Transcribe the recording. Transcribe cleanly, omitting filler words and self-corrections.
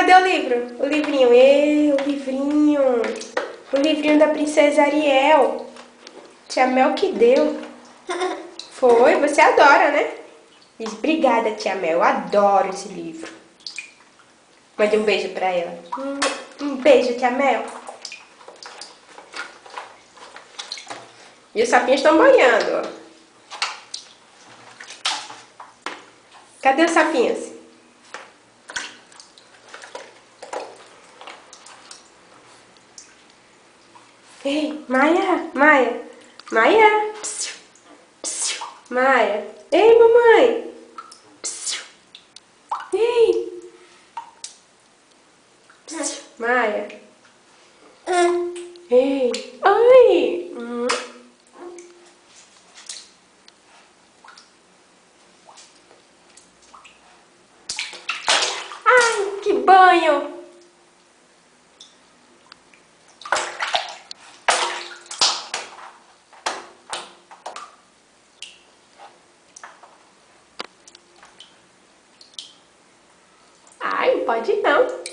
Cadê o livro? O livrinho. O livrinho. O livrinho da Princesa Ariel. Tia Mel que deu. Foi, você adora, né? Diz, obrigada, tia Mel, eu adoro esse livro. Mande um beijo pra ela. Um beijo, tia Mel. E os sapinhos estão boiando, ó. Cadê os sapinhos? Ei, Maia, Maia, Maia. Psiu, psiu. Maia. Ei, mamãe. Psiu. Ei. Psiu. Maia. Ei. Oi. Ai, que banho. Ai, não pode não.